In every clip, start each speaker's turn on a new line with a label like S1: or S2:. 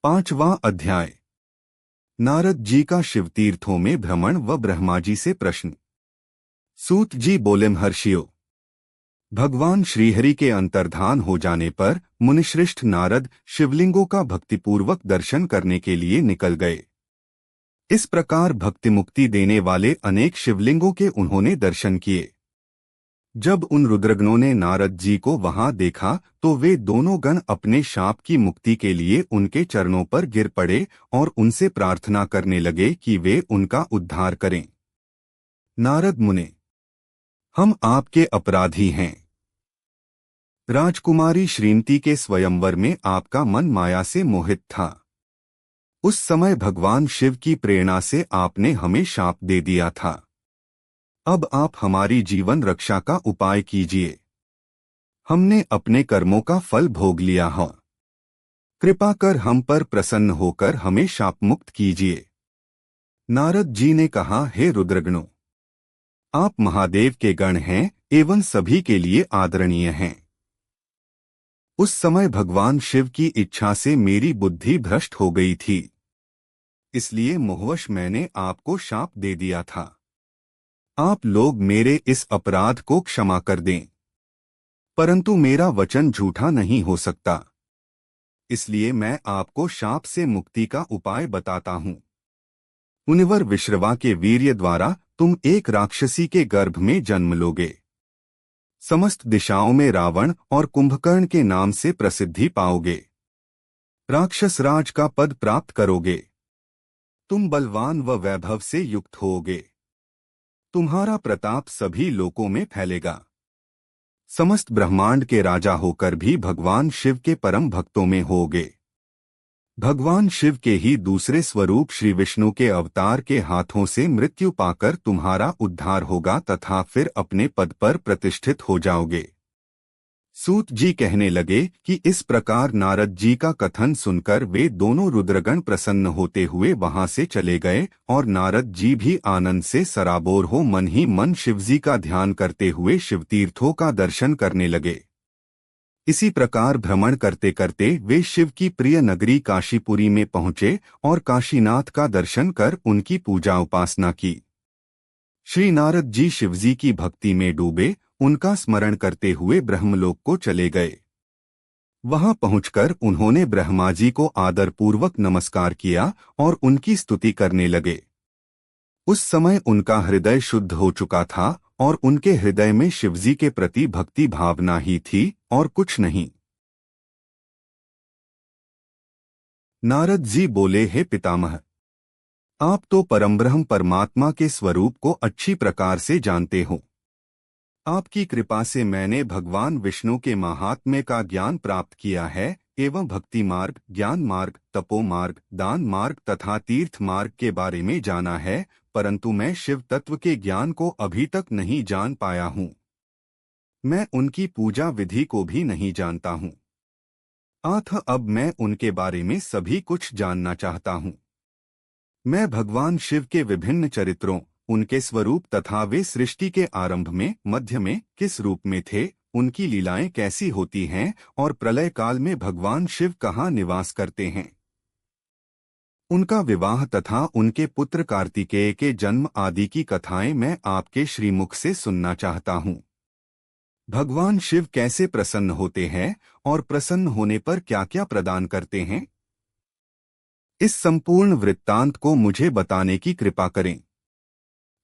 S1: 5वां अध्याय। नारद जी का शिवतीर्थों में भ्रमण व ब्रह्मा जी से प्रश्न। सूत जी बोले, महर्षियों, भगवान श्रीहरि के अंतर्धान हो जाने पर मुनिश्रेष्ठ नारद शिवलिंगों का भक्तिपूर्वक दर्शन करने के लिए निकल गए। इस प्रकार भक्ति मुक्ति देने वाले अनेक शिवलिंगों के उन्होंने दर्शन किए। जब उन रुद्रगणों ने नारद जी को वहां देखा तो वे दोनों गण अपने शाप की मुक्ति के लिए उनके चरणों पर गिर पड़े और उनसे प्रार्थना करने लगे कि वे उनका उद्धार करें। नारद मुने, हम आपके अपराधी हैं। राजकुमारी श्रीमती के स्वयंवर में आपका मन माया से मोहित था। उस समय भगवान शिव की प्रेरणा से आपने हमें शाप दे दिया था। अब आप हमारी जीवन रक्षा का उपाय कीजिए। हमने अपने कर्मों का फल भोग लिया है। कृपा कर हम पर प्रसन्न होकर हमें शाप मुक्त कीजिए। नारद जी ने कहा, हे रुद्रगणों, आप महादेव के गण हैं एवं सभी के लिए आदरणीय हैं। उस समय भगवान शिव की इच्छा से मेरी बुद्धि भ्रष्ट हो गई थी, इसलिए मोहवश मैंने आपको शाप दे दिया था। आप लोग मेरे इस अपराध को क्षमा कर दें। परंतु मेरा वचन झूठा नहीं हो सकता, इसलिए मैं आपको शाप से मुक्ति का उपाय बताता हूँ। मुनिवर विश्रवा के वीर्य द्वारा तुम एक राक्षसी के गर्भ में जन्म लोगे। समस्त दिशाओं में रावण और कुंभकर्ण के नाम से प्रसिद्धि पाओगे। राक्षस राज का पद प्राप्त करोगे। तुम बलवान व वैभव से युक्त होगे। तुम्हारा प्रताप सभी लोकों में फैलेगा। समस्त ब्रह्मांड के राजा होकर भी भगवान शिव के परम भक्तों में होगे। भगवान शिव के ही दूसरे स्वरूप श्री विष्णु के अवतार के हाथों से मृत्यु पाकर तुम्हारा उद्धार होगा तथा फिर अपने पद पर प्रतिष्ठित हो जाओगे। सूत जी कहने लगे कि इस प्रकार नारद जी का कथन सुनकर वे दोनों रुद्रगण प्रसन्न होते हुए वहां से चले गए और नारद जी भी आनंद से सराबोर हो मन ही मन शिवजी का ध्यान करते हुए शिवतीर्थों का दर्शन करने लगे। इसी प्रकार भ्रमण करते करते वे शिव की प्रिय नगरी काशीपुरी में पहुंचे और काशीनाथ का दर्शन कर उनकी पूजा उपासना की। श्री नारद जी शिवजी की भक्ति में डूबे उनका स्मरण करते हुए ब्रह्मलोक को चले गए। वहां पहुंचकर उन्होंने ब्रह्मा जी को आदरपूर्वक नमस्कार किया और उनकी स्तुति करने लगे। उस समय उनका हृदय शुद्ध हो चुका था और उनके हृदय में शिवजी के प्रति भक्ति भावना ही थी और कुछ नहीं। नारद जी बोले, हे पितामह, आप तो परमब्रह्म परमात्मा के स्वरूप को अच्छी प्रकार से जानते हो। आपकी कृपा से मैंने भगवान विष्णु के महात्म्य का ज्ञान प्राप्त किया है एवं भक्ति मार्ग, ज्ञान मार्ग, तपो मार्ग, दान मार्ग तथा तीर्थ मार्ग के बारे में जाना है, परंतु मैं शिव तत्व के ज्ञान को अभी तक नहीं जान पाया हूँ। मैं उनकी पूजा विधि को भी नहीं जानता हूँ। अतः अब मैं उनके बारे में सभी कुछ जानना चाहता हूँ। मैं भगवान शिव के विभिन्न चरित्रों, उनके स्वरूप तथा वे सृष्टि के आरंभ में, मध्य में किस रूप में थे, उनकी लीलाएं कैसी होती हैं और प्रलय काल में भगवान शिव कहाँ निवास करते हैं, उनका विवाह तथा उनके पुत्र कार्तिकेय के जन्म आदि की कथाएं मैं आपके श्रीमुख से सुनना चाहता हूँ। भगवान शिव कैसे प्रसन्न होते हैं और प्रसन्न होने पर क्या क्या प्रदान करते हैं, इस संपूर्ण वृत्तांत को मुझे बताने की कृपा करें।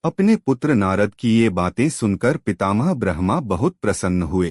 S1: अपने पुत्र नारद की ये बातें सुनकर पितामह ब्रह्मा बहुत प्रसन्न हुए।